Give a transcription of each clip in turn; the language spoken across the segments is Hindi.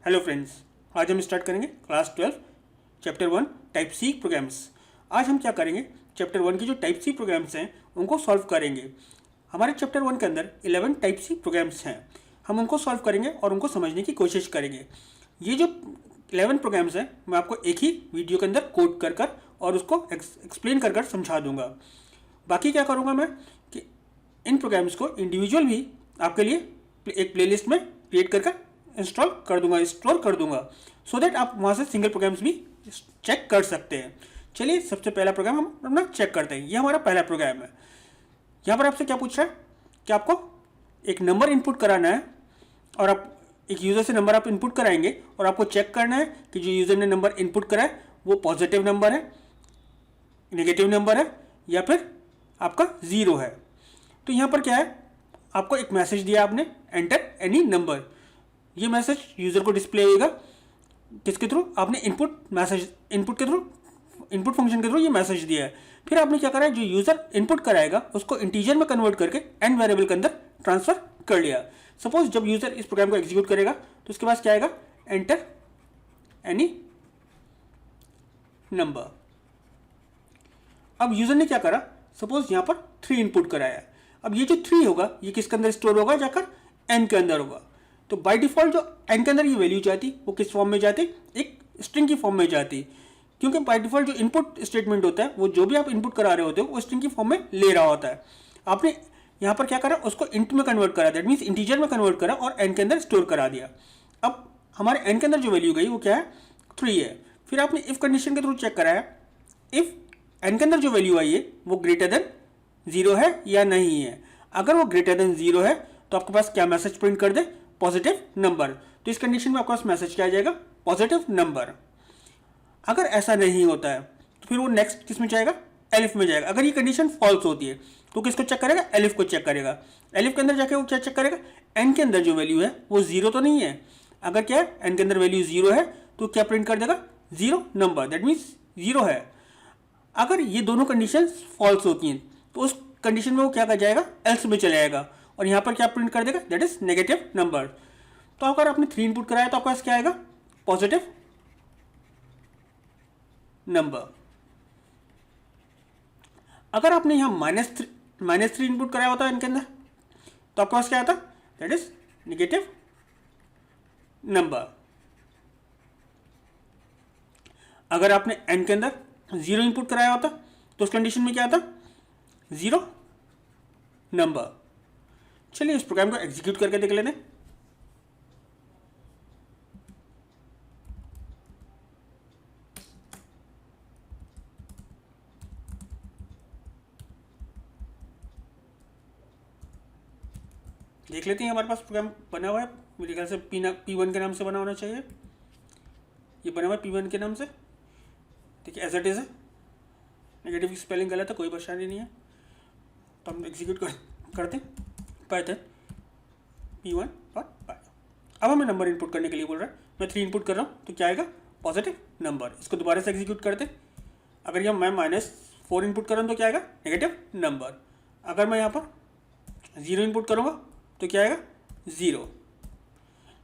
हेलो फ्रेंड्स, आज हम स्टार्ट करेंगे class 12 chapter 1 type C programs. आज हम क्या करेंगे, चैप्टर 1 की जो टाइप सी प्रोग्राम्स हैं उनको सॉल्व करेंगे। हमारे चैप्टर 1 के अंदर 11 टाइप सी प्रोग्राम्स हैं, हम उनको सॉल्व करेंगे और उनको समझने की कोशिश करेंगे। ये जो 11 प्रोग्राम्स हैं मैं आपको एक ही वीडियो के अंदर कोड कर और उसको एक्सप्लेन कर समझा दूंगा। बाकी क्या करूँगा मैं कि इन प्रोग्राम्स को इंडिविजुअल भी आपके लिए एक प्लेलिस्ट में क्रिएट कर इंस्टॉल कर दूंगा, स्टोर कर दूंगा, सो दैट आप वहाँ से सिंगल प्रोग्राम्स भी चेक कर सकते हैं। चलिए सबसे पहला प्रोग्राम हम अपना चेक करते हैं। ये हमारा पहला प्रोग्राम है। यहाँ पर आपसे क्या पूछ रहा है कि आपको एक नंबर इनपुट कराना है और आप एक यूज़र से नंबर आप इनपुट कराएंगे और आपको चेक करना है कि जो यूज़र ने नंबर इनपुट करा है वो पॉजिटिव नंबर है, नेगेटिव नंबर है या फिर आपका ज़ीरो है। तो यहाँ पर क्या है, आपको एक मैसेज दिया आपने, एंटर एनी नंबर। ये मैसेज यूज़र को डिस्प्ले होगा किसके थ्रू, आपने इनपुट फंक्शन के थ्रू ये मैसेज दिया है। फिर आपने क्या करा है, जो यूज़र इनपुट कराएगा उसको इंटीजर में कन्वर्ट करके एन वेरिएबल के अंदर ट्रांसफर कर लिया। सपोज जब यूज़र इस प्रोग्राम को एग्जीक्यूट करेगा तो उसके पास क्या आएगा, एंटर एनी नंबर। अब यूज़र ने क्या करा, सपोज यहाँ पर 3 इनपुट कराया। अब ये जो 3 होगा ये किसके अंदर स्टोर होगा, जाकर एन के अंदर होगा। तो बाय डिफॉल्ट जो एन के अंदर ये वैल्यू जाती वो किस फॉर्म में जाती, एक स्ट्रिंग की फॉर्म में जाती, क्योंकि बाय डिफॉल्ट जो इनपुट स्टेटमेंट होता है वो जो भी आप इनपुट करा रहे होते हो वो स्ट्रिंग की फॉर्म में ले रहा होता है। आपने यहाँ पर क्या करा, उसको इंट में कन्वर्ट करा, दैट मीन्स इंटीजर में कन्वर्ट करा और एन के अंदर स्टोर करा दिया। अब हमारे एन के अंदर जो वैल्यू गई वो क्या है, 3 है। फिर आपने इफ कंडीशन के थ्रू चेक कराया, इफ एन के अंदर जो वैल्यू आई है वो ग्रेटर देन 0 है या नहीं है। अगर वो ग्रेटर देन 0 है तो आपके पास क्या मैसेज प्रिंट कर दे, पॉजिटिव नंबर। तो इस कंडीशन में आपके पास मैसेज क्या आ जाएगा, पॉजिटिव नंबर। अगर ऐसा नहीं होता है तो फिर वो नेक्स्ट किस में जाएगा, एलिफ में जाएगा। अगर ये कंडीशन फॉल्स होती है तो किसको चेक करेगा, एलिफ को चेक करेगा। एलिफ के अंदर जाके वो क्या चेक करेगा, एन के अंदर जो वैल्यू है वो 0 तो नहीं है। अगर क्या है, एन के अंदर वैल्यू 0 है तो क्या प्रिंट कर देगा, 0 नंबर, दैट मीन्स 0 है। अगर ये दोनों कंडीशन फॉल्स होती हैं तो उस कंडीशन में वो क्या कर जाएगा, एल्स में चले जाएगा और यहाँ पर क्या प्रिंट कर देगा, दैट इज नेगेटिव नंबर। तो अगर आपने 3 इनपुट कराया तो आपके पास क्या आएगा, पॉजिटिव नंबर। अगर आपने यहाँ -3 इनपुट कराया होता है इनके अंदर तो आपके पास क्या आता, दैट इज नेगेटिव नंबर। अगर आपने एन के अंदर 0 इनपुट कराया होता तो उस कंडीशन में क्या आता, 0 नंबर। चलिए इस प्रोग्राम को एग्जीक्यूट करके देख लेते हैं। देख लेते हैं, हमारे पास प्रोग्राम बना हुआ है, मेरे ख्याल से P1 के नाम से बना होना चाहिए। ये बना हुआ है P1 के नाम से। देखिए एज इट इज़ है, नेगेटिव की स्पेलिंग गलत है, कोई परेशानी नहीं है। तो हम एग्जीक्यूट करते हैं पाइथन P1 और पाई। अब हमें नंबर इनपुट करने के लिए बोल रहा है, मैं 3 इनपुट कर रहा हूँ तो क्या आएगा, पॉजिटिव नंबर। इसको दोबारा से एग्जीक्यूट करते हैं। अगर यहाँ मैं -4 इनपुट कर रहा हूँ तो क्या आएगा, नेगेटिव नंबर। अगर मैं यहाँ पर 0 इनपुट करूँगा तो क्या आएगा, 0।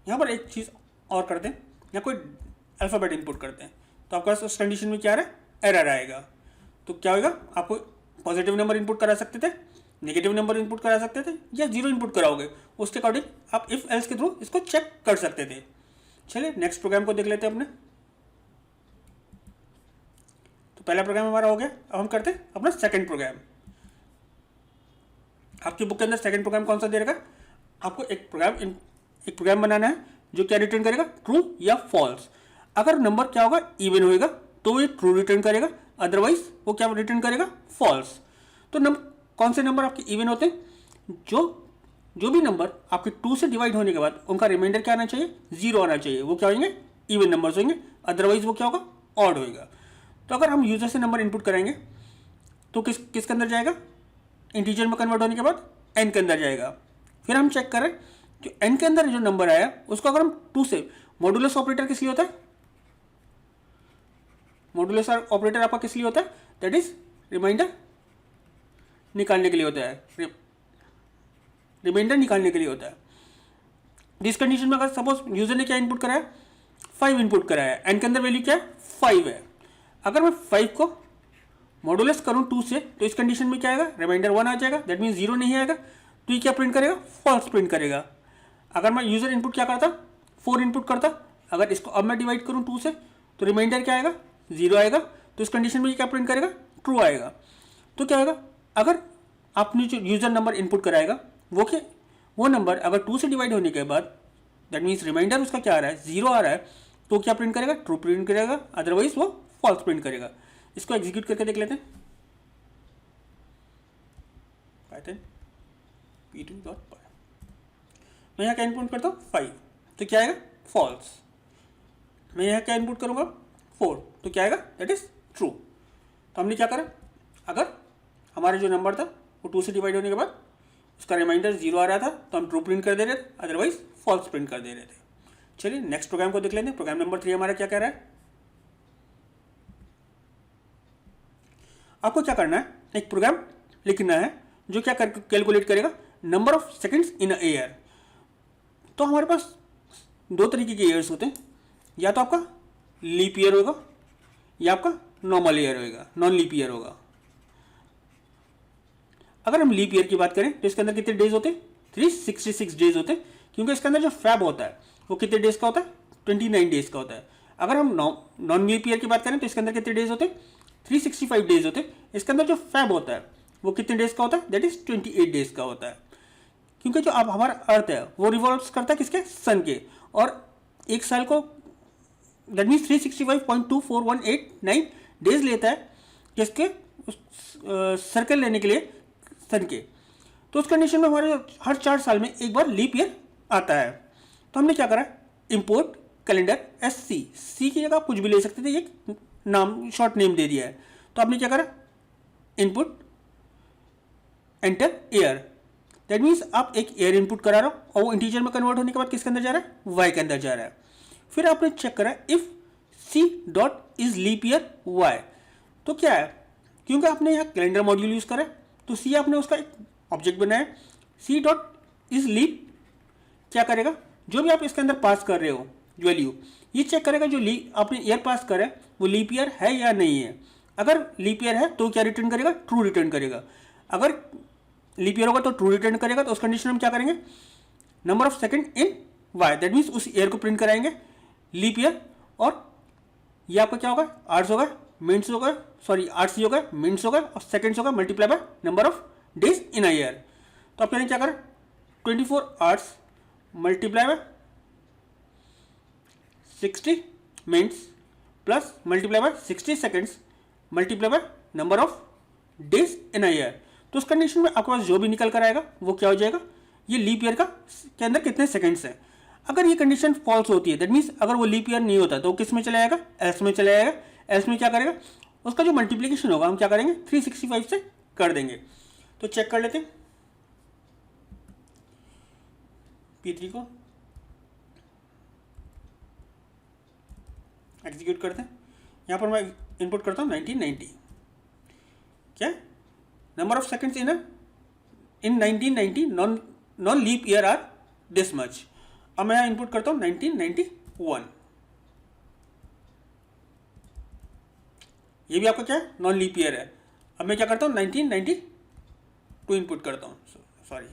यहाँ पर एक चीज़ और करते हैं, यहाँ कोई अल्फ़ाबेट इनपुट करते हैं तो आपके पास उस कंडीशन में क्या आ रहा है, एरर आएगा। तो क्या होगा, आपको पॉजिटिव नंबर इनपुट करा सकते थे, नेगेटिव नंबर इनपुट करा सकते थे या 0 इनपुट कराओगे, उसके अकॉर्डिंग आप इफ एल्स के थ्रू इसको चेक कर सकते थे। चलिए नेक्स्ट प्रोग्राम को देख लेते हैं अपने। तो पहला प्रोग्राम हमारा हो गया। अब हम करते हैं अपना सेकंड प्रोग्राम। आपकी बुक के अंदर सेकंड प्रोग्राम कौन सा दे रखा है, आपको एक प्रोग्राम बनाना है जो क्या रिटर्न करेगा, ट्रू या फॉल्स। अगर नंबर क्या होगा, इवन होएगा तो ये ट्रू रिटर्न करेगा, अदरवाइज वो क्या रिटर्न करेगा, फॉल्स। तो कौन से नंबर आपके इवन होते हैं, जो भी नंबर आपके 2 से डिवाइड होने के बाद उनका रिमाइंडर क्या आना चाहिए, 0 आना चाहिए, वो क्या होंगे, इवन नंबर्स होंगे, अदरवाइज वो क्या होगा, ऑड होएगा। तो अगर हम यूजर से नंबर इनपुट करेंगे तो किसके अंदर जाएगा, इंटीजर में कन्वर्ट होने के बाद एन के अंदर जाएगा। फिर हम चेक करें जो एन के अंदर जो नंबर आया उसको अगर हम 2 से, मॉडुलस ऑपरेटर किस लिए होता है, मॉडुलस ऑपरेटर आपका किस लिए होता है, दैट इज रिमाइंडर निकालने के लिए होता है, रिमाइंडर निकालने के लिए होता है। दिस कंडीशन में अगर सपोज यूजर ने क्या इनपुट कराया, 5 इनपुट कराया है, एन के अंदर वैल्यू क्या है 5 है। अगर मैं 5 को मॉडुलस करूँ 2 से तो इस कंडीशन में क्या आएगा, रिमाइंडर 1 आ जाएगा, दैट मीन्स 0 नहीं आएगा, तो ये क्या प्रिंट करेगा, फॉल्स प्रिंट करेगा। अगर मैं यूजर इनपुट क्या करता 4 इनपुट करता, अगर इसको अब मैं डिवाइड करूँ 2 से तो रिमाइंडर क्या आएगा 0 आएगा, तो इस कंडीशन में ये क्या प्रिंट करेगा, ट्रू आएगा। तो क्या होगा, अगर आपने जो यूजर नंबर इनपुट कराएगा वो नंबर अगर 2 से डिवाइड होने के बाद दैट मीन्स रिमाइंडर उसका क्या आ रहा है 0 आ रहा है, तो क्या प्रिंट करेगा, ट्रू प्रिंट करेगा, अदरवाइज वो फॉल्स प्रिंट करेगा। इसको एग्जीक्यूट करके देख लेते हैं। पाइथन p2.py मैं यहाँ क्या इनपुट करता हूँ 5, तो क्या आएगा फॉल्स। मैं यहाँ क्या इनपुट करूँगा 4, तो क्या आएगा दैट इज ट्रू। तो हमने क्या करा, अगर हमारा जो नंबर था वो 2 से डिवाइड होने के बाद उसका रिमाइंडर 0 आ रहा था तो हम ट्रू प्रिंट कर दे रहे थे, अदरवाइज फॉल्स प्रिंट कर दे रहे थे। चलिए नेक्स्ट प्रोग्राम को देख लेते हैं। प्रोग्राम नंबर 3 हमारा क्या कह रहा है, आपको क्या करना है, एक प्रोग्राम लिखना है जो क्या कर कैलकुलेट करेगा number of seconds in a year. तो हमारे पास 2 तरीके के ईयर्स होते हैं, या तो आपका लीप ईयर होगा या आपका नॉर्मल ईयर होगा, नॉन लीप ईयर होगा। अगर हम लीप ईयर की बात करें तो इसके अंदर कितने डेज होते हैं, 366 डेज होते हैं, क्योंकि इसके अंदर जो फैब होता है वो कितने डेज का होता है, 29 डेज का होता है। अगर हम नॉन लीप ईयर की बात करें तो इसके अंदर कितने डेज होते हैं, 365 डेज होते हैं। इसके अंदर जो फैब होता है वो कितने डेज का होता है, दैट इज 28 डेज का होता है। क्योंकि जो अब हमारा अर्थ है वो रिवॉल्व करता है किसके, सन के, और एक साल को दैट मीन्स 365.2418 डेज लेता है किसके, सर्कल लेने के लिए सन के। तो उस कंडीशन में हमारे हर 4 साल में एक बार लीप ईयर आता है। तो हमने क्या करा, इंपोर्ट कैलेंडर SC, सी की जगह आप कुछ भी ले सकते थे, एक नाम शॉर्ट नेम दे दिया है। तो आपने क्या करा, input enter year, that means आप एक ईयर इनपुट करा रहे हो और वो इंटीजर में कन्वर्ट होने के बाद किसके अंदर जा रहा है, वाई के अंदर जा रहा है। फिर आपने चेक करा if C dot is leap year Y, तो क्या है, क्योंकि आपने यहाँ कैलेंडर मॉड्यूल यूज करा है तो सी आपने उसका एक ऑब्जेक्ट बनाया, सी डॉट इज लीप क्या करेगा, जो भी आप इसके अंदर पास कर रहे हो वैल्यू, ये चेक करेगा जो आपने ईयर पास करा है वो लीप ईयर है या नहीं है। अगर लीप ईयर है तो क्या रिटर्न करेगा, ट्रू रिटर्न करेगा। अगर लीप ईयर होगा तो ट्रू रिटर्न करेगा। तो उस कंडीशन में क्या करेंगे, number of second in Y, that means उस ईयर को प्रिंट कराएंगे लीप ईयर, और ये आपका क्या होगा, आवर्स होगा, मिनट्स होगा, सॉरी आवर्स ही होगा, मिनट्स होगा, और सेकंड्स होगा multiply by number of days in a year. तो आप क्या करें, 24 hours multiply by 60 minutes plus multiply by 60 seconds multiply by number of days in a year. तो उस कंडीशन में आपके पास जो भी निकल कर आएगा वो क्या हो जाएगा, ये लीप ईयर का के अंदर कितने सेकंड्स हैं। अगर ये कंडीशन फॉल्स होती है दैट मीन्स अगर वो लीप ईयर नहीं होता तो किस में चला जाएगा, एल्स में चला जाएगा। एल्स में क्या करेगा, उसका जो मल्टीप्लिकेशन होगा हम क्या करेंगे 365 से कर देंगे। तो चेक कर लेते हैं P3 को एग्जीक्यूट करते हैं। यहाँ पर मैं इनपुट करता हूँ 1990, क्या number of seconds in 1990 non leap year are this much. अब मैं यहाँ इनपुट करता हूँ 1991, ये भी आपका क्या है, नॉन लीप ईयर है। अब मैं क्या करता हूँ 1992 इनपुट करता हूँ, सॉरी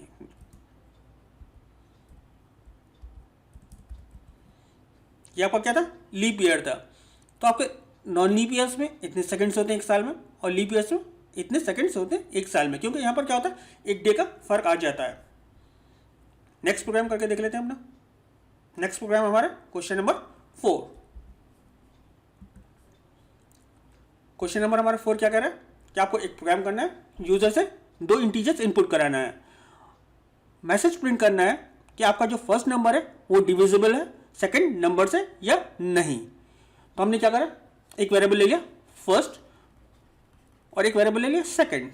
ये आपका क्या था, लीप ईयर था। तो आपके नॉन लीप ईयर्स में इतने सेकंड्स होते हैं एक साल में, और लीप ईयर्स में इतने सेकंड्स होते हैं एक साल में, क्योंकि यहाँ पर क्या होता है एक डे का फर्क आ जाता है। नेक्स्ट प्रोग्राम करके देख लेते हैं अपना। नेक्स्ट प्रोग्राम हमारा क्वेश्चन नंबर 4। क्वेश्चन नंबर हमारा 4 क्या कह रहा है कि आपको एक प्रोग्राम करना है, यूजर से 2 इंटीजर्स इनपुट कराना है, मैसेज प्रिंट करना है कि आपका जो फर्स्ट नंबर है वो डिविजिबल है सेकंड नंबर से या नहीं। तो हमने क्या करा, एक वेरिएबल ले लिया फर्स्ट और एक वेरिएबल ले लिया सेकंड।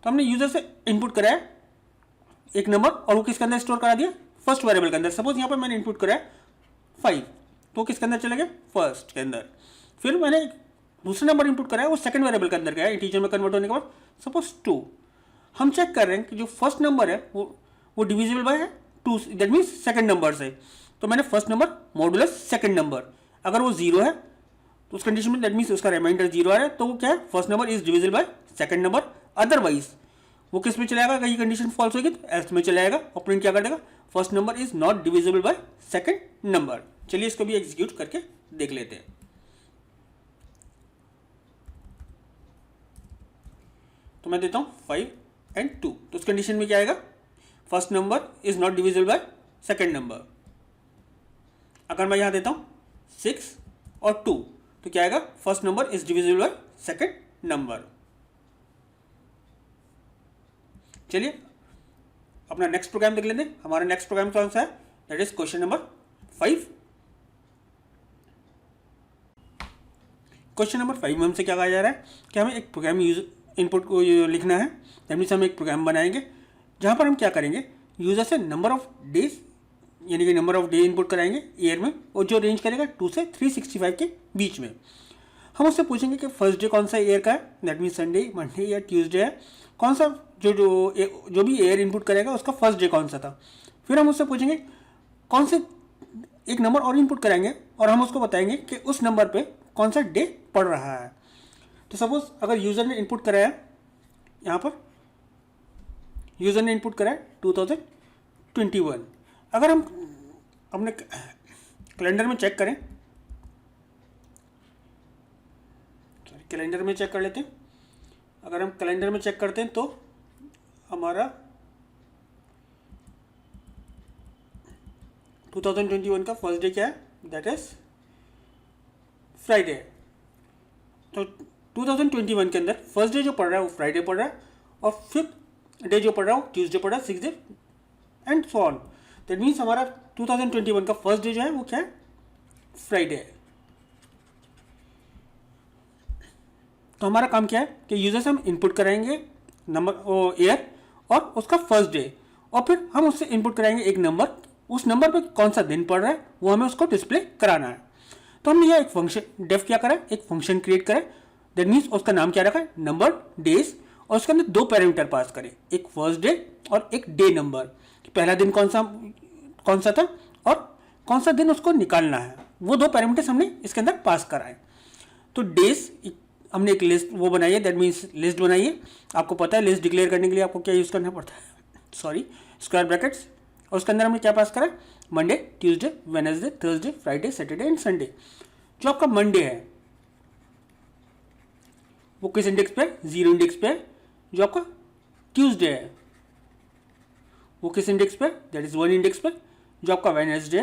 तो हमने यूजर से इनपुट कराया एक नंबर और वो किसके अंदर स्टोर करा दिया, फर्स्ट वेरिएबल के अंदर। सपोज यहाँ पर मैंने इनपुट कराया 5, तो किसके अंदर चले गए, फर्स्ट के अंदर। फिर मैंने दूसरा नंबर इनपुट कराया वो सेकंड वेरिएबल के अंदर गया इंटीजर में कन्वर्ट होने के बाद, सपोज 2। हम चेक कर रहे हैं कि जो फर्स्ट नंबर है वो डिविजिबल बाय है 2, दैट मीन्स सेकंड नंबर से। तो मैंने first number modulus second number, अगर वो जीरो है तो उस कंडीशन में दैट मीन्स उसका रिमाइंडर जीरो आ रहा है, तो वो क्या है, first number is divisible by second number, otherwise वो किस में चलाएगा, अगर ये कंडीशन फॉल्स होगी तो एल्स में चलाएगा और प्रिंट क्या कर देगा, first number is not divisible by second number. चलिए इसको भी एग्जीक्यूट करके देख लेते हैं। तो मैं देता हूँ 5 and 2, तो उस कंडीशन में क्या आएगा, first number is not divisible by second number. अगर मैं यहाँ देता हूँ 6 और 2, तो क्या आएगा, first number is divisible by second number. चलिए अपना नेक्स्ट प्रोग्राम देख लेते हैं। हमारा नेक्स्ट प्रोग्राम कौन सा है, that is question number 5। Question number 5 में हमसे क्या कहा जा रहा है कि हमें एक प्रोग्राम यूज इनपुट को लिखना है, दैट मीन्स हम एक प्रोग्राम बनाएंगे जहाँ पर हम क्या करेंगे, यूजर से नंबर ऑफ डेज यानी कि नंबर ऑफ डे इनपुट कराएंगे ईयर में, और जो रेंज करेगा 2 से 365 के बीच में। हम उससे पूछेंगे कि फर्स्ट डे कौन सा ईयर का है, दैट मीन्स संडे, मंडे या ट्यूसडे है, कौन सा जो भी ईयर इनपुट करेगा उसका फर्स्ट डे कौन सा था। फिर हम उससे पूछेंगे कौन से एक नंबर और इनपुट कराएंगे और हम उसको बताएंगे कि उस नंबर पे कौन सा डे पड़ रहा है। तो सपोज अगर यूज़र ने इनपुट कराया, यहाँ पर यूज़र ने इनपुट कराया 2021, अगर हम अपने कैलेंडर में चेक करें, कैलेंडर में चेक कर लेते हैं। अगर हम कैलेंडर में चेक करते हैं तो हमारा 2021 का फर्स्ट डे क्या है, दैट इज फ्राइडे। तो 2021 के अंदर फर्स्ट डे जो पड़ रहा है वो फ्राइडे पड़ रहा है, और फिफ्थ डे जो पड़ रहा है वो ट्यूसडे पड़ रहा है, 6 day and so on. That means हमारा 2021 का फर्स्ट डे जो है वो क्या है, फ्राइडे है। तो हमारा काम क्या है कि यूजर से हम इनपुट कराएंगे नंबर ईयर और उसका फर्स्ट डे, और फिर हम उससे इनपुट कराएंगे एक नंबर, उस नंबर पे कौन सा दिन पड़ रहा है वो हमें उसको डिस्प्ले कराना है। तो हमने यह एक फंक्शन डेफ क्या करा है, एक फंक्शन क्रिएट करा है, दैट मीन्स उसका नाम क्या रखा है, नंबर डेज, और उसके अंदर 2 पैरामीटर पास करें, एक फर्स्ट डे और एक डे नंबर, पहला दिन कौन सा था और कौन सा दिन उसको निकालना है, वो 2 पैरामीटर्स हमने इसके अंदर पास कराए। तो डेज हमने एक लिस्ट वो बनाई है, दैट मीन्स लिस्ट बनाई है। आपको पता है लिस्ट डिक्लेयर करने के लिए आपको क्या यूज़ करना पड़ता है, सॉरी, स्क्वायर ब्रैकेट्स, और उसके अंदर हमने क्या पास करा, Monday, Tuesday, Wednesday, Thursday, Friday, Saturday and Sunday. जो आपका मंडे है वो किस इंडेक्स पे है, 0 इंडेक्स पे है। जो आपका ट्यूसडे है वो किस इंडेक्स पे है, दैट इज 1 इंडेक्स पे। जो आपका वेडनेसडे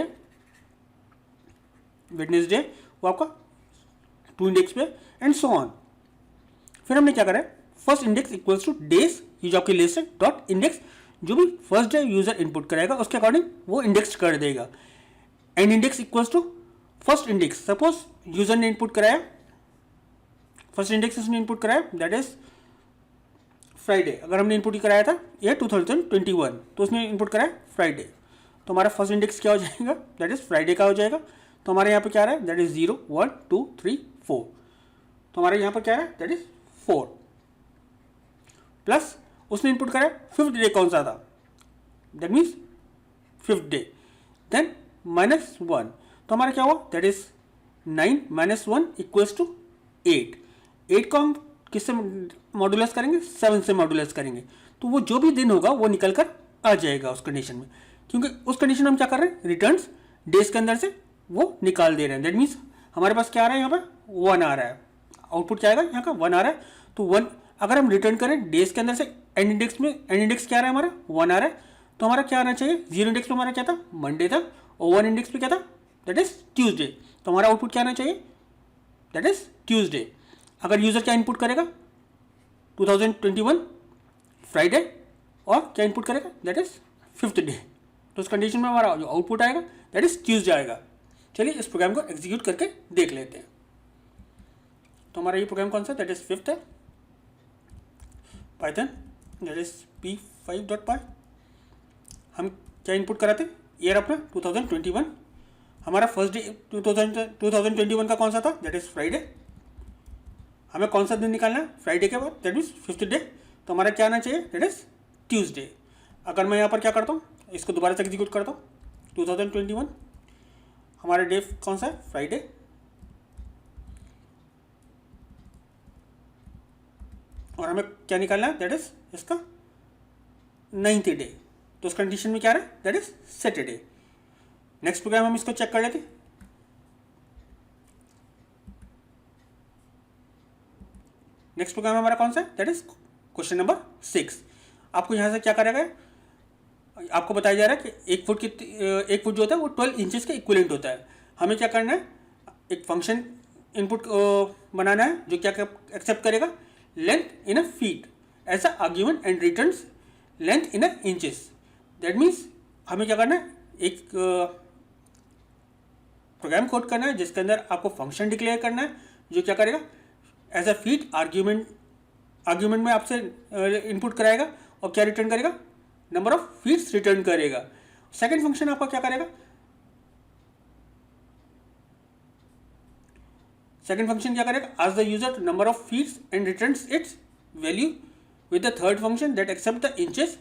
वो आपका 2 इंडेक्स पे एंड सो ऑन। फिर हमने क्या करा है, first index equals two days, ये जो आपकी लिस्ट है, डॉट इंडेक्स, जो भी फर्स्ट डे यूजर इनपुट कराएगा उसके अकॉर्डिंग वो इंडेक्स कर देगा। And index equals to first index, suppose user ने इनपुट कराया, फर्स्ट इंडेक्स उसने इनपुट कराया दैट इज फ्राइडे। अगर हमने इनपुट ही कराया था ये 2021, तो उसने इनपुट कराया फ्राइडे, तो हमारा फर्स्ट इंडेक्स क्या हो जाएगा, दैट इज फ्राइडे का हो जाएगा। तो हमारे यहाँ पे क्या आ रहा है, दैट इज 0 1 2 3 4, तो हमारे यहाँ पर क्या है, दैट इज 4, प्लस उसने इनपुट करा फिफ्थ डे कौन सा था, that means fifth day, then -1, तो हमारा क्या हुआ, दैट इज 9 - 1 इक्वल्स टू 8। 8 को हम किससे मॉड्यूलस करेंगे, 7 से मॉड्यूलस करेंगे, तो वो जो भी दिन होगा वो निकल कर आ जाएगा उस कंडीशन में, क्योंकि उस कंडीशन में हम क्या कर रहे हैं, रिटर्न्स डेज के अंदर से वो निकाल दे रहे हैं। दैट मीन्स हमारे पास क्या आ रहा है, यहाँ पर 1 आ रहा है, आउटपुट क्या आएगा, यहाँ का 1 आ रहा है। तो 1 अगर हम रिटर्न करें डेज के अंदर से, एंड इंडेक्स में एंड इंडेक्स क्या आ रहा है, हमारा 1 आ रहा है, तो हमारा क्या आना चाहिए, 0 इंडेक्स पे हमारा क्या था, मंडे था, और 1 इंडेक्स पे क्या था, दैट इज ट्यूसडे, तो हमारा आउटपुट क्या आना चाहिए, दैट इज ट्यूसडे। अगर यूजर क्या इनपुट करेगा, 2021 फ्राइडे, और क्या इनपुट करेगा, दैट इज फिफ्थ डे, तो उस कंडीशन में हमारा जो आउटपुट आएगा दैट इज ट्यूसडे आएगा। चलिए इस प्रोग्राम को एग्जीक्यूट करके देख लेते हैं। तो हमारा ये प्रोग्राम कौन सा, दैट इज फिफ्थ है, पाइथन दैट इज p5.py। हम क्या इनपुट कराते हैं, ईयर अपना 2021, हमारा फर्स्ट डे 2021 का कौन सा था, दैट इज फ्राइडे, हमें कौन सा दिन निकालना है, फ्राइडे के बाद, दैट मीन्स फिफ्थ डे, तो हमारा क्या आना चाहिए, दैट इज ट्यूसडे। अगर मैं यहाँ पर क्या करता हूँ, इसको दोबारा से एग्जीक्यूट करता हूँ, 2021 हमारा डे कौन सा है, फ्राइडे, और हमें क्या निकालना है, दैट इज इसका 9th डे। तो उस कंडीशन में क्या रहा है, that is Saturday. Next program हम इसको चेक कर लेते। नेक्स्ट प्रोग्राम हमारा कौन सा है, दैट इज क्वेश्चन नंबर 6। आपको यहाँ से क्या करेगा, आपको बताया जा रहा है कि 1 फुट जो होता है वो 12 इंचेस के इक्विवेलेंट होता है। हमें क्या करना है, एक फंक्शन इनपुट बनाना है जो क्या एक्सेप्ट करेगा, length in a feet as a argument and returns length in a inches. That means हमें क्या करना है, एक प्रोग्राम कोड करना है जिसके अंदर आपको फंक्शन डिक्लेयर करना है जो क्या करेगा, एज अ फीट आर्ग्यूमेंट में आपसे इनपुट कराएगा और क्या रिटर्न करेगा, नंबर ऑफ फीट्स रिटर्न करेगा। सेकंड फंक्शन आपका क्या करेगा, सेकंड फंक्शन क्या करेगा, ask the user number of feets and returns its value with the third function that accept the inches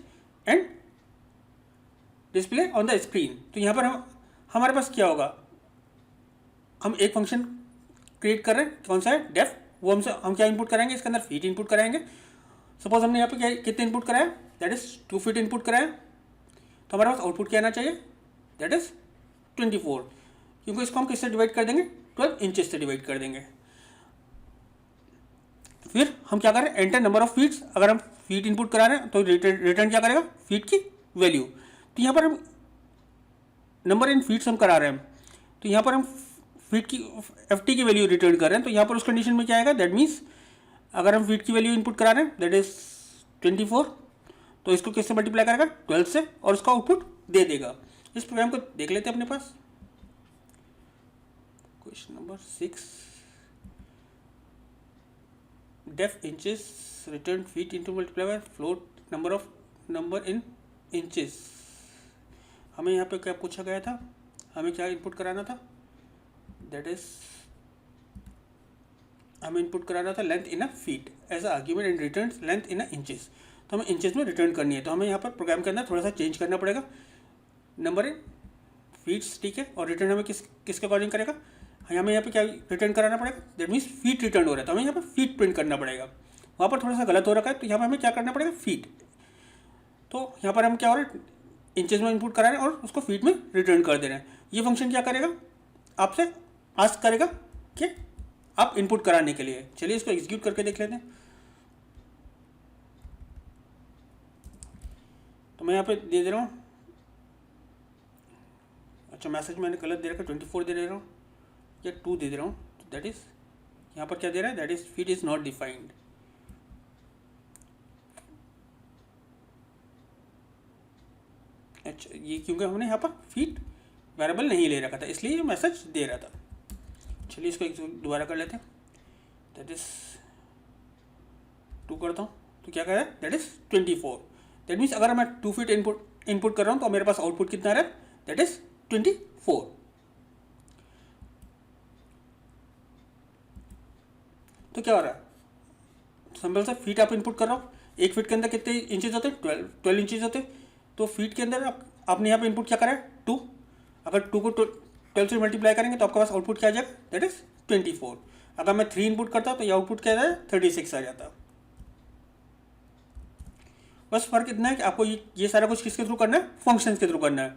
and display on the screen. तो यहाँ पर हमारे पास क्या होगा, हम एक फंक्शन क्रिएट कर रहे हैं, कौन सा है, डेफ। वो हम क्या इनपुट कराएंगे, इसके अंदर फीट इनपुट कराएंगे। सपोज हमने यहाँ पे क्या कितने इनपुट कराया, दैट इज 2 फीट इनपुट कराया, तो हमारे पास आउटपुट क्या आना चाहिए, दैट इज 24, क्योंकि इसको हम किससे डिवाइड कर देंगे, 12 इंचेस से डिवाइड कर देंगे। फिर हम क्या करें, एंटर नंबर ऑफ फीट्स। अगर हम फीट इनपुट करा रहे हैं तो रिटर्न क्या करेगा, फीट की वैल्यू। तो यहाँ पर हम नंबर इन फीट्स हम करा रहे हैं, तो यहाँ पर हम फीट की FT की वैल्यू रिटर्न कर रहे हैं। तो यहाँ पर उस कंडीशन में क्या आएगा, दैट मीन्स अगर हम फीट की वैल्यू इनपुट करा रहे हैं दैट इज 24, तो इसको किससे मल्टीप्लाई करेगा, 12 से, और उसका आउटपुट दे देगा। इस प्रोग्राम को देख लेते हैं अपने पास। Question number 6, def inches return feet into multiply by float number in inches. हमें यहाँ पे क्या पूछा गया था, हमें क्या इनपुट कराना था, दैट इज हमें इनपुट कराना था length in a feet as a argument and return length in a inches. तो हमें इंचेस में रिटर्न करनी है, तो हमें यहाँ पर प्रोग्राम के अंदर थोड़ा सा चेंज करना पड़ेगा, नंबर इन फीट्स, ठीक है, और रिटर्न हमें किसके अकॉर्डिंग करेगा, हमें यहाँ पे क्या रिटर्न कराना पड़ेगा, दैट मीन्स फीट रिटर्न हो रहा है, तो हमें यहाँ पर फीट प्रिंट करना पड़ेगा। वहाँ पर थोड़ा सा गलत हो रखा है, तो यहाँ पर हमें क्या करना पड़ेगा, फीट। तो यहाँ पर हम क्या हो रहा है, इंचेस में इनपुट करा रहे हैं और उसको फीट में रिटर्न कर दे रहे हैं। ये फंक्शन क्या करेगा, आपसे आस्क करेगा कि आप इनपुट कराने के लिए। चलिए इसको एग्जीक्यूट करके देख लेते हैं। तो मैं यहाँ पे दे रहा हूँ, अच्छा मैसेज मैंने गलत दे रखा, 24 दे रहा हूँ या 2 दे रहा हूँ, तो दैट इज यहाँ पर क्या दे रहा है, that is feet is not defined. अच्छा, ये क्योंकि हमने यहाँ पर फीट वेरिएबल नहीं ले रखा था, इसलिए ये मैसेज दे रहा था। चलिए इसको एक दोबारा कर लेते हैं, दैट इज 2 करता हूँ, तो क्या कह रहा है, दैट इज 24। दैट मीन्स अगर मैं 2 फीट इनपुट कर रहा हूँ तो मेरे पास आउटपुट कितना आ रहा है, दैट इज 24। तो क्या हो रहा है, सिंपल सा फीट आप इनपुट कर रहा हो, 1 फीट के अंदर कितने इंचेज होते हैं, 12 इंचेज होते हैं। तो फीट के अंदर आपने यहाँ पे इनपुट क्या करा है, 2। अगर 2 को 12 से मल्टीप्लाई करेंगे तो आपके पास आउटपुट क्या आ जाएगा, दैट इज 24। अगर मैं 3 इनपुट करता तो ये आउटपुट क्या आ जाए, 36 आ जाता। बस फर्क इतना है कि आपको ये सारा कुछ किसके थ्रू करना है, फंक्शंस के थ्रू करना है।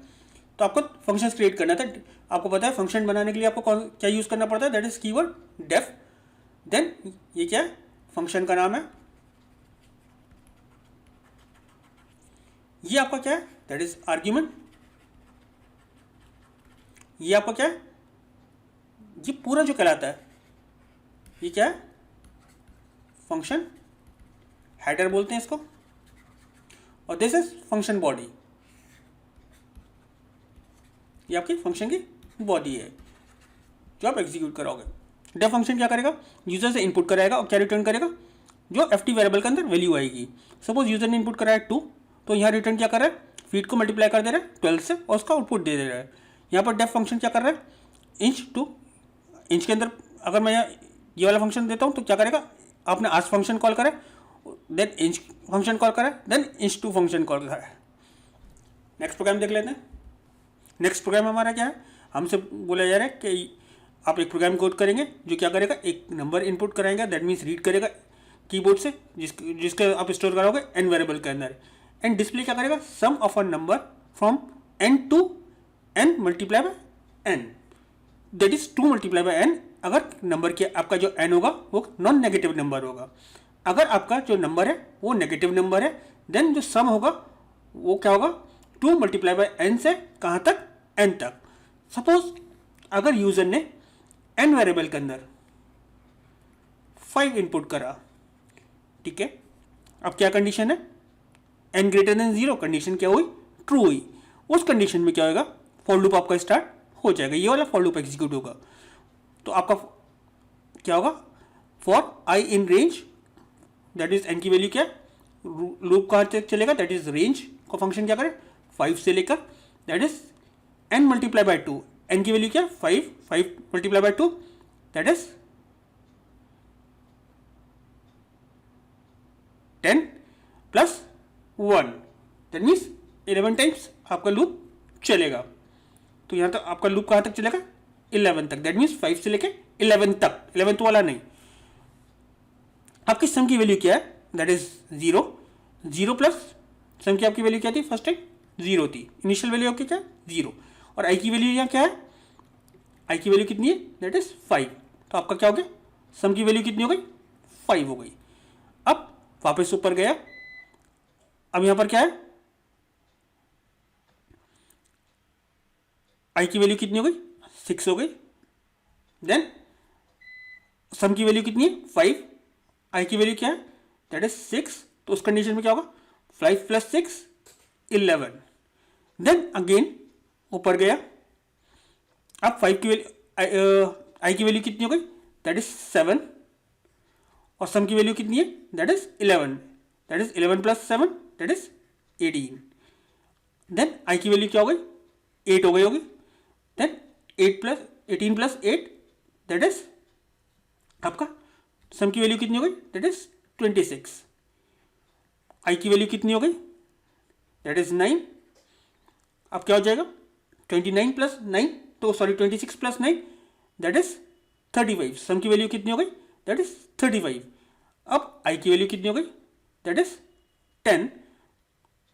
तो आपको फंक्शंस क्रिएट करना था। आपको पता है फंक्शन बनाने के लिए आपको क्या यूज़ करना पड़ता है, that is keyword def. Then ये क्या है, फंक्शन का नाम है, ये आपका क्या है, दैट इज आर्ग्यूमेंट। ये आपका क्या है, ये पूरा जो कहलाता है ये क्या है, फंक्शन हेडर बोलते हैं इसको, और दिस इज फंक्शन बॉडी। ये आपकी फंक्शन की बॉडी है जो आप एग्जीक्यूट करोगे। डेफ फंक्शन क्या करेगा, यूजर से इनपुट कराएगा और क्या रिटर्न करेगा, जो FT वेरिएबल के अंदर वैल्यू आएगी। सपोज यूजर ने इनपुट कराया 2, तो यहाँ रिटर्न क्या कर रहा है, फीट को मल्टीप्लाई कर दे रहा है 12 से और उसका आउटपुट दे रहा है। यहाँ पर डेफ फंक्शन क्या कर रहा है, इंच टू इंच के अंदर अगर मैं ये वाला फंक्शन देता हूँ तो क्या करेगा, आपने आस्क फंक्शन कॉल करा, देन इंच फंक्शन कॉल करा, then inch two function call करा। नेक्स्ट प्रोग्राम देख लेते हैं। नेक्स्ट प्रोग्राम हमारा क्या है, हमसे बोला जा रहा है कि आप एक प्रोग्राम कोड करेंगे जो क्या करेगा, एक नंबर इनपुट कराएंगे, दैट मीन्स रीड करेगा कीबोर्ड से, जिसके आप स्टोर कराओगे एन वेरिएबल के अंदर, एंड डिस्प्ले क्या करेगा, sum of a number from n to n multiply by n, that is 2 multiply by n. अगर नंबर के आपका जो एन होगा वो नॉन नेगेटिव नंबर होगा, अगर आपका जो नंबर है वो नेगेटिव नंबर है, देन जो सम होगा वो क्या होगा, 2 मल्टीप्लाई बाय एन से कहाँ तक, एन तक। सपोज अगर यूजर ने एन वेरिएबल के अंदर 5 इनपुट करा, ठीक है, अब क्या कंडीशन है, एन ग्रेटर देन 0, कंडीशन क्या हुई, ट्रू हुई। उस कंडीशन में क्या होगा, फॉर लूप आपका स्टार्ट हो जाएगा, ये वाला फॉर लूप एग्जीक्यूट होगा। तो आपका क्या होगा, for I in range, that is N की वैल्यू क्या है, लूप कहाँ तक चलेगा, दैट इज रेंज का फंक्शन क्या करे, 5 से लेकर that is N multiply by 2, N की वैल्यू क्या है 5, 5 multiply by 2 that is 10 plus 1, that means 11 times आपका लूप चलेगा। तो यहाँ तक आपका लूप कहाँ तक चलेगा, 11 तक, दैट मीन्स 5 से लेके 11 तक, 11th वाला नहीं। आपकी सम की वैल्यू क्या है, दैट इज 0, 0 प्लस सम की आपकी वैल्यू क्या थी, फर्स्ट टाइम 0 थी, इनिशियल वैल्यू आपकी क्या है 0, और आई की वैल्यू यहाँ क्या है, आई की वैल्यू कितनी है, दैट इज 5। तो आपका क्या हो गया, सम की वैल्यू कितनी हो गई, 5 हो गई। अब वापस ऊपर गया, अब यहाँ पर क्या है, आई की वैल्यू कितनी हो गई, 6 हो गई, देन सम की वैल्यू कितनी है 5, आई की वैल्यू क्या है, दैट इज 6, तो उस कंडीशन में क्या होगा, 5 प्लस 6 11, देन अगेन ऊपर गया, अब 5 की वैल्यू आई की वैल्यू कितनी हो गई, दैट इज 7, और सम की वैल्यू कितनी है, that is 11, that is 11 plus 7 that is 18, then I की वैल्यू क्या हो गई, 8 हो गई होगी, देन 18 प्लस 8 दैट इज आपका सम की वैल्यू कितनी हो गई, दैट इज 26, आई की वैल्यू कितनी हो गई, दैट इज 9, अब क्या हो जाएगा 29 प्लस 9, तो सॉरी 26 प्लस 9 दैट इज 35, सम की वैल्यू कितनी हो गई, दैट इज 35, अब आई की वैल्यू कितनी हो गई, दैट इज 10,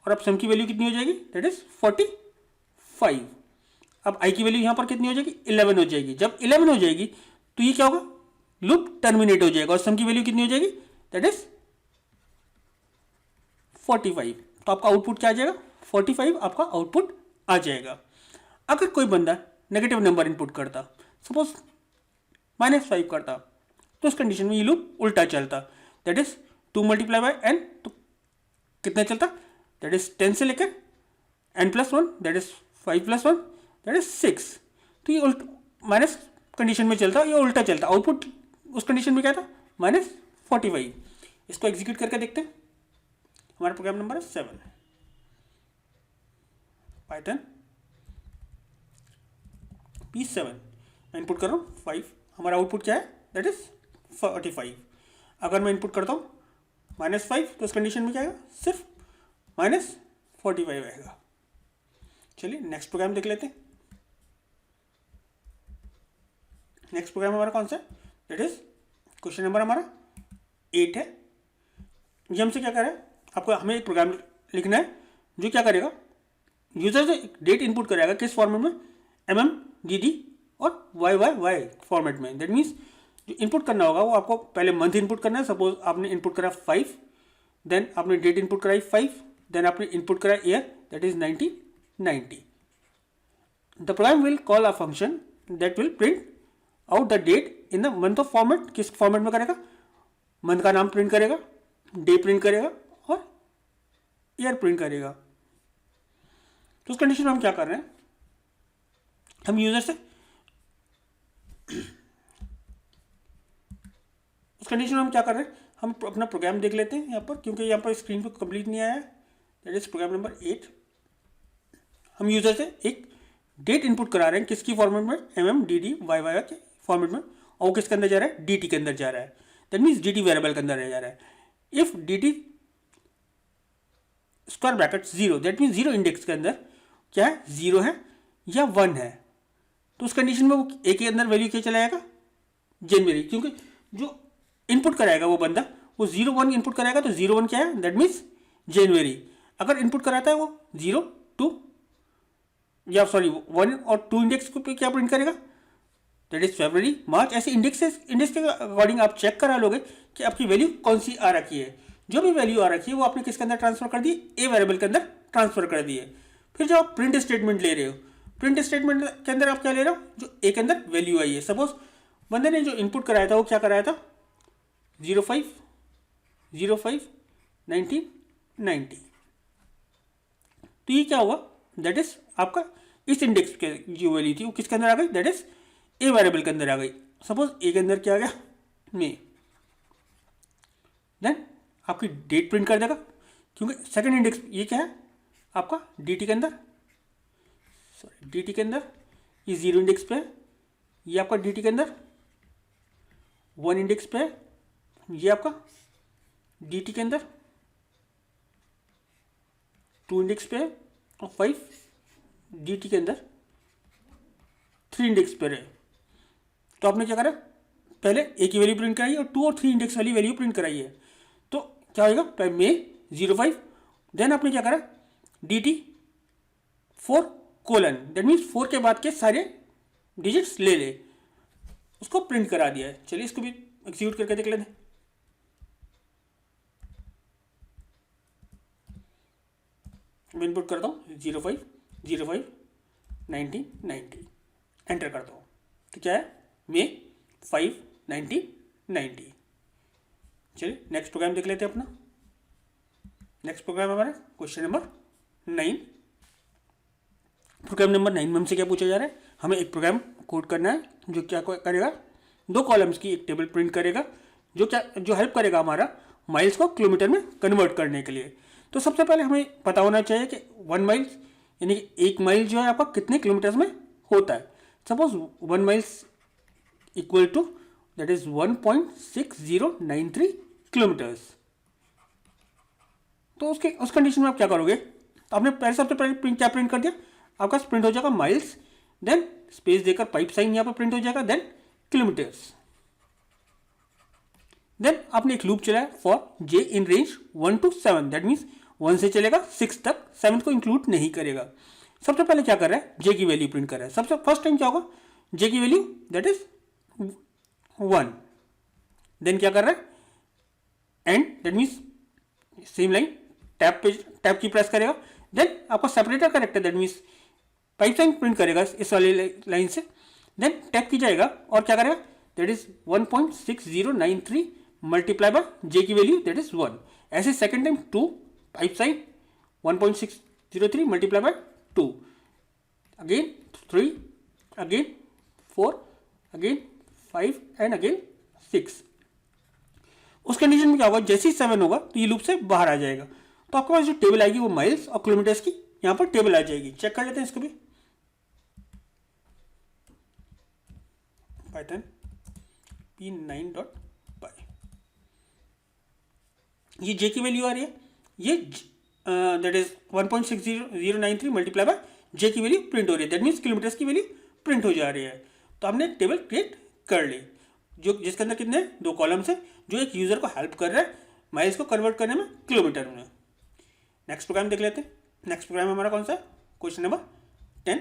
और अब सम की वैल्यू कितनी हो जाएगी, दैट इज 45, अब आई की वैल्यू यहाँ पर कितनी हो जाएगी, 11 हो जाएगी। जब 11 हो जाएगी तो ये क्या होगा, लूप टर्मिनेट हो जाएगा, और सम की वैल्यू कितनी हो जाएगी, दैट इज 45, तो आपका आउटपुट क्या आ जाएगा, 45 आपका आउटपुट आ जाएगा। अगर कोई बंदा नेगेटिव नंबर इनपुट करता, सपोज -5 करता, तो उस कंडीशन में ये लूप उल्टा चलता, that is 2 multiply by N, तो कितना चलता, दैट इज 10 से लेकर n plus 1 that is 5 plus 1 that is 6, तो ये माइनस कंडीशन में चलता, ये उल्टा चलता, आउटपुट उस कंडीशन में क्या था, -45। इसको एग्जीक्यूट करके देखते हैं, हमारा प्रोग्राम नंबर है 7, पाइथन P7, मैं इनपुट कर रहा हूँ 5, हमारा आउटपुट क्या है, दैट इज 45। अगर मैं इनपुट करता हूँ -5, तो उस कंडीशन में क्या आएगा, सिर्फ -45 आएगा। चलिए नेक्स्ट प्रोग्राम देख लेते हैं। नेक्स्ट प्रोग्राम हमारा कौन सा है, दैट इज क्वेश्चन नंबर हमारा 8 है। ये हमसे क्या कर रहा है, आपको हमें एक प्रोग्राम लिखना है जो क्या करेगा, यूजर से डेट इनपुट करेगा, किस फॉर्मेट में, DD और YYY फॉर्मेट में। दैट मीन्स जो इनपुट करना होगा वो आपको पहले मंथ इनपुट करना है। सपोज आपने इनपुट करा 5, देन आपने डेट इनपुट कराई 5, देन आपने इनपुट करा year, that is 1990। The program will call a function that will print out the date in the month of format. किस फॉर्मेट में करेगा, मंथ का नाम प्रिंट करेगा, डे प्रिंट करेगा और ईयर प्रिंट करेगा। तो उस कंडीशन में हम क्या कर रहे हैं, हम यूजर से उस कंडीशन में हम क्या कर रहे हैं, हम अपना प्रोग्राम देख लेते हैं यहाँ पर, क्योंकि यहाँ पर स्क्रीन पे कंप्लीट नहीं आया है। That is program number 8। हम यूजर से एक डेट इनपुट करा रहे हैं, किसकी फॉर्मेट में, DD के फॉर्मेट में, और वो किसके अंदर जा रहा है, DT के अंदर जा रहा है। दैट मीन्स DT वेरिएबल के अंदर जा रहा है। If DT (0), that means 0 index के अंदर क्या है, 0 है या 1 है, तो उस कंडीशन में वो ए के अंदर वैल्यू क्या चला जाएगा, जनवरी, क्योंकि जो इनपुट कराएगा वो बंदा वो 0 1 इनपुट कराएगा, तो 0 1 क्या है, दैट मीन्स जनवरी। अगर इनपुट कराता है वो 0 2 या सॉरी 1 और 2 इंडेक्स को क्या प्रिंट करेगा, दैट इज फरवरी मार्च। ऐसे इंडेक्स के अकॉर्डिंग आप चेक करा लोगे कि आपकी वैल्यू कौन सी आ रखी है। जो भी वैल्यू आ रखी है वो आपने किसके अंदर ट्रांसफर कर दी, ए वेरिएबल के अंदर ट्रांसफर कर दी है। फिर जब आप प्रिंट स्टेटमेंट ले रहे हो, प्रिंट स्टेटमेंट के अंदर आप क्या ले रहे हो, जो ए के अंदर वैल्यू आई है। सपोज बंदे ने जो इनपुट कराया था वो क्या कराया था, 05 05 1990। तो ये क्या हुआ, दैट इज आपका इस इंडेक्स के जो वैल्यू थी वो किसके अंदर आ गई, दैट इज ए वेरिएबल के अंदर आ गई। सपोज ए के अंदर क्या आ गया, मे, देन आपकी डेट प्रिंट कर देगा, क्योंकि सेकंड इंडेक्स ये क्या है आपका डी के अंदर, सॉरी डी के अंदर ये 0 इंडेक्स पे है, ये आपका डी के अंदर 1 इंडेक्स पे है, ये आपका डी के अंदर 2 इंडेक्स पे है, और 5 डी के अंदर 3 इंडेक्स पर है। तो आपने क्या करा, पहले ए की वैल्यू प्रिंट कराई और 2 और 3 इंडेक्स वाली वैल्यू प्रिंट कराई है। तो क्या होगा, पहले मे 05, देन आपने क्या करा, DT4 कोलन, दैट मीन्स 4 के बाद के सारे डिजिट्स ले ले, उसको प्रिंट करा दिया है। चलिए इसको भी एग्जीक्यूट करके देख लेते हैं। मैं इनपुट करता हूँ 05 05 1990, एंटर करता हूँ, तो क्या है, मे 5 1990। चलिए नेक्स्ट प्रोग्राम देख लेते हैं अपना। नेक्स्ट प्रोग्राम हमारा क्वेश्चन नंबर 9। प्रोग्राम नंबर 9 में हमसे क्या पूछा जा रहा है, हमें एक प्रोग्राम कोड करना है जो क्या करेगा, 2 कॉलम्स की एक टेबल प्रिंट करेगा, जो हेल्प करेगा हमारा माइल्स को किलोमीटर में कन्वर्ट करने के लिए। तो सबसे पहले हमें पता होना चाहिए कि 1 माइल यानी कि 1 माइल जो है आपका कितने किलोमीटर्स में होता है। Suppose 1 miles equal to that is 1.6093 kilometres. तो उस कंडीशन में आप क्या करोगे, तो आपने पहले सबसे पहले प्रिंट क्या प्रिंट कर दिया, आपका प्रिंट हो जाएगा माइल्स, देन स्पेस देकर पाइप साइन यहाँ पर प्रिंट हो जाएगा, देन किलोमीटर्स। देन आपने एक लूप चलाया for J in range 1 to 7, that means 1 से चलेगा 6 तक, 7 को इंक्लूड नहीं करेगा। सबसे पहले क्या कर रहा है, जे की वैल्यू प्रिंट कर रहा है। सबसे फर्स्ट टाइम क्या होगा, जे की वैल्यू दैट इज 1, देन क्या कर रहा है, and that means same line tab key press करेगा, देन आपका separator character that means pipe sign print करेगा इस वाली लाइन से, देन टैप की जाएगा और क्या करेगा, that is 1.6093 multiply by J की वैल्यू दैट इज 1। ऐसे second time 2 pipe sign 1.603 multiply by 2, again 3, again 4, again 5 and again 6। उस कंडीशन में क्या होगा, जैसे ही 7 होगा तो ये लूप से बाहर आ जाएगा। तो आपके पास जो टेबल आएगी वो माइल्स और किलोमीटर्स की यहाँ पर टेबल आ जाएगी। चेक कर लेते हैं इसको भी, पाइथन p9.py। ये जे की वैल्यू आ रही है, ये that is 1.6093 multiply by J की वैल्यू प्रिंट हो रही है, दैट मीन्स किलोमीटर्स की वैल्यू प्रिंट हो जा रही है। तो हमने टेबल क्रिएट कर ली जो जिसके अंदर कितने 2 कॉलम्स है, जो एक यूजर को हेल्प कर रहा है माइल्स को कन्वर्ट करने में किलोमीटर में। नेक्स्ट प्रोग्राम देख लेते हैं। नेक्स्ट प्रोग्राम हमारा कौन सा है, क्वेश्चन नंबर 10।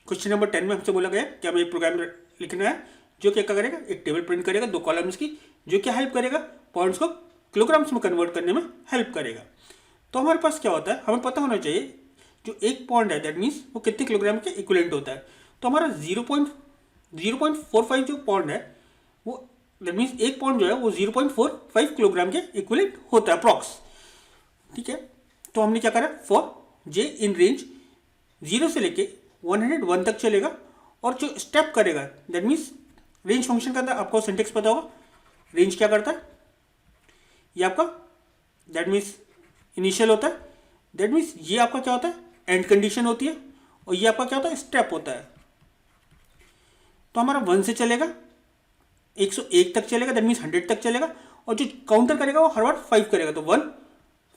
क्वेश्चन नंबर 10 में हमसे बोला गया कि हमें एक प्रोग्राम लिखना है जो क्या करेगा, एक टेबल प्रिंट करेगा 2 कॉलम्स की, जो क्या हेल्प करेगा, पॉइंट्स को किलोग्राम्स में कन्वर्ट करने में हेल्प करेगा। तो हमारे पास क्या होता है, हमें पता होना चाहिए जो एक पॉइंट है दैट मीन्स वो कितने किलोग्राम के इक्विवेलेंट होता है। तो हमारा 0.45 जो पॉइंट है वो दैट मीन्स एक पॉइंट जो है वो 0.45 किलोग्राम के इक्विवेलेंट होता है अप्रॉक्स, ठीक है। तो हमने क्या करा, फॉर जे इन रेंज 0 से लेके 101 तक चलेगा, और जो स्टेप करेगा दैट मीन्स रेंज फंक्शन का अंदर आपको सिंटेक्स पता होगा, रेंज क्या करता है, ये आपका दैट मीन्स इनिशियल होता है, दैट मीन्स ये आपका क्या होता है, एंड कंडीशन होती है, और ये आपका क्या होता है, स्टेप होता है। तो हमारा 1 से चलेगा 101 तक चलेगा, दैट मीन्स 100 तक चलेगा, और जो काउंटर करेगा वो हर बार 5 करेगा, तो 1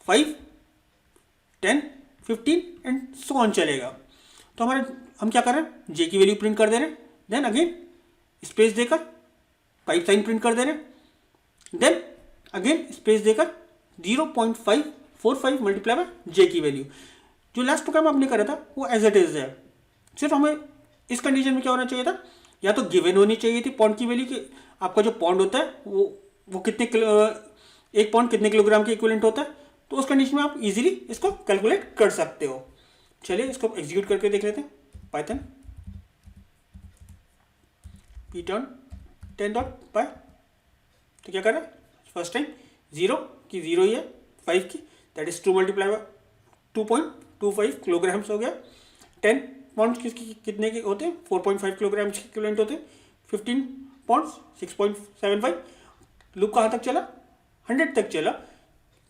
5 10 15 एंड सो ऑन चलेगा। तो हमारे हम क्या कर रहे हैं, जे की वैल्यू प्रिंट कर दे रहे हैं, देन अगेन स्पेस देकर पाइप साइन प्रिंट कर दे रहे हैं, देन अगेन स्पेस देकर 0.545 मल्टीप्लाई बाय जे की वैल्यू। जो लास्ट प्रोग्राम आपने करा था वो एज इट इज है। सिर्फ हमें इस कंडीशन में क्या होना चाहिए था, या तो गिवन होनी चाहिए थी पॉन्ड की वैल्यू कि आपका जो पॉन्ड होता है वो कितने एक पॉन्ड कितने किलोग्राम के इक्विवेलेंट होता है, तो उस कंडीशन में आप इजीली इसको कैलकुलेट कर सकते हो। चलिए इसको एग्जीक्यूट करके देख लेते हैं। पाइथन python 10.py, तो क्या कर रहा है, फर्स्ट टाइम 0 की 0 ही है, 5 की that is 2 multiply bye 2.25 kilograms हो गया। 10 पॉन्ड्स कितने के होते हैं, 4.5 किलोग्राम के इक्विवेलेंट होते हैं। 15 पॉन्ड्स 6.75। लूप कहाँ तक चला, 100 तक चला,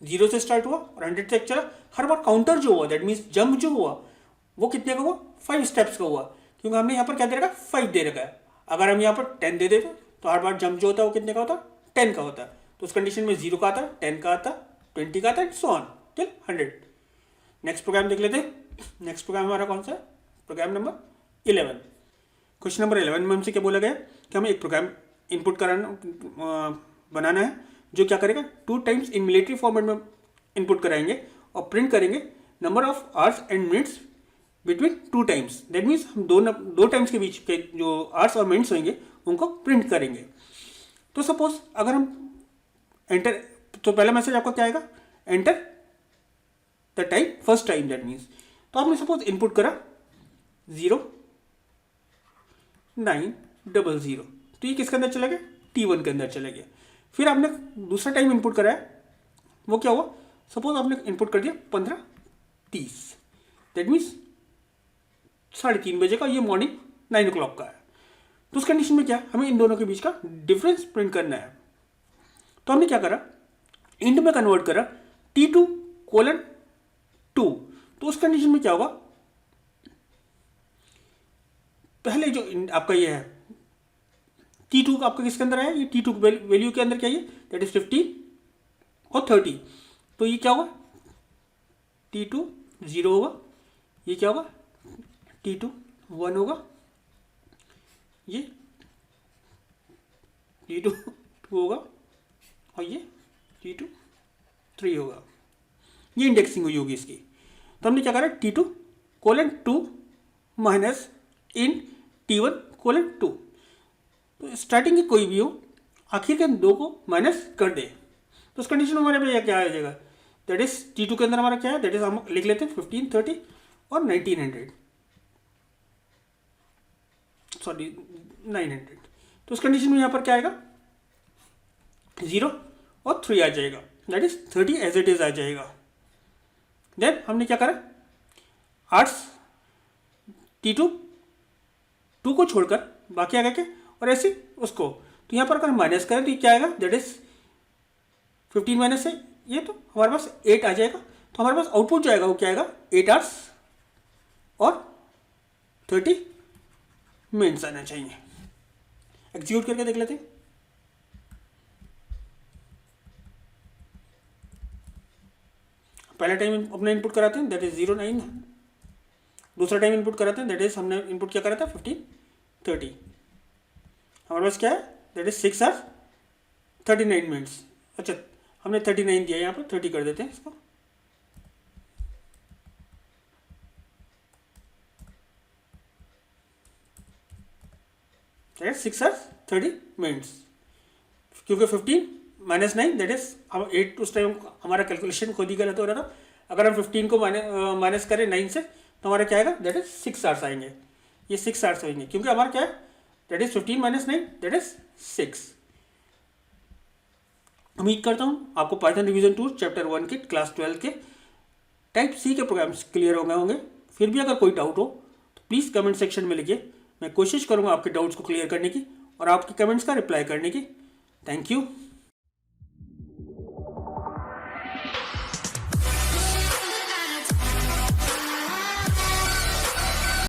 0 से स्टार्ट हुआ और 100 तक चला। हर बार काउंटर जो हुआ, दैट मीन्स जंप जो हुआ वो कितने का हुआ, 5 स्टेप्स का हुआ, क्योंकि हमने यहाँ पर क्या दे रखा, 5 दे रखा है। अगर हम यहाँ पर 10 दे देते तो हर बार जंप जो होता है वो कितने का होता, 10 का होता है। तो उस कंडीशन में 0 का आता है, 10 का आता है, 20 का आता है, so on till 100। Next program देख लेते हैं। नेक्स्ट प्रोग्राम हमारा कौन सा है, प्रोग्राम नंबर 11। क्वेश्चन नंबर 11 में हमसे क्या बोला गया कि हमें एक प्रोग्राम इनपुट बनाना है जो क्या करेगा, 2 टाइम्स इन मिलिट्री फॉर्मेट में इनपुट कराएंगे और प्रिंट करेंगे number of hours and minutes between 2 times. That means हम दो टाइम्स के बीच के जो आवर्स और मिनट्स होंगे उनको प्रिंट करेंगे। तो सपोज अगर हम एंटर, तो पहला मैसेज आपका क्या आएगा, enter the time first time, that means. तो आपने सपोज इनपुट करा 0900, तो ये किसके अंदर चला गया, T1 के अंदर चला गया। फिर आपने दूसरा टाइम इनपुट कराया, वो क्या हुआ, सपोज आपने इनपुट कर दिया 15:30, दैट मीन्स 3:30 बजे का, ये मॉर्निंग 9 o'clock का है। तो उस कंडीशन में क्या, हमें इन दोनों के बीच का डिफरेंस प्रिंट करना है। तो हमने क्या करा, इंट में कन्वर्ट करा T2:2। तो उस कंडीशन में क्या होगा, पहले जो आपका ये है T2 आपका किसके अंदर है, ये T2 वैल्यू के अंदर क्या है, दैट इज 15 और 30। तो ये क्या होगा, T2 0 होगा, ये क्या होगा, T2 1 होगा, ये T2 2 होगा और ये T2 3 होगा। ये इंडेक्सिंग हुई होगी इसकी। तो हमने क्या करा, T2:2 माइनस इन T1:2। तो स्टार्टिंग की कोई भी हो, आखिर के 2 को माइनस कर दे, तो उस कंडीशन में हमारे पे क्या आ जाएगा, दैट इज T2 के अंदर हमारा क्या है, दैट इज हम लिख लेते हैं 15, 30 और 1900, सॉरी 900। तो उस कंडीशन में यहाँ पर क्या आएगा, 0 और 3 आ जाएगा, that is 30 as it is आ जाएगा। देन हमने क्या करा, आर्ट्स T2 को छोड़कर बाकी आ गए और ऐसे उसको, तो यहाँ पर अगर माइनस करें तो ये क्या आएगा, दैट इज 15 माइनस है ये, तो हमारे पास 8 आ जाएगा। तो हमारे पास आउटपुट जो आएगा वो क्या आएगा, 8 आवर्स और 30 मिनट्स आना चाहिए। एग्जीक्यूट करके देख लेते हैं। पहला टाइम अपने इनपुट कराते हैं, दैट इज 09। दूसरा टाइम इनपुट कराते हैं, दैट इज हमने इनपुट क्या करा था 15, 30। हमारे पास क्या है, दैट इज 6 आवर्स 39 मिनट्स। अच्छा हमने 39 दिया, यहाँ पर 30 कर देते हैं इसको। दैट इज 6 आवर्स 30 मिनट्स, क्योंकि 15 माइनस 9 दैट इज हम 8, उस टाइम हमारा कैलकुलेशन खुद ही गलत हो रहा था। अगर हम 15 को माइनस करें 9 से, तो हमारा क्या आएगा, दैट इज 6 आवर्स आएंगे। ये 6 आवर्स आएंगे, क्योंकि हमारा क्या है, that is 15 minus 9 that is 6। उम्मीद करता हूँ आपको पाइथन रिवीजन टूल चैप्टर 1 के क्लास 12 के टाइप सी के प्रोग्राम्स क्लियर हो गए होंगे। फिर भी अगर कोई डाउट हो तो प्लीज़ कमेंट सेक्शन में लिखिए, मैं कोशिश करूँगा आपके डाउट्स को क्लियर करने की और आपके कमेंट्स का रिप्लाई करने की। Thank you.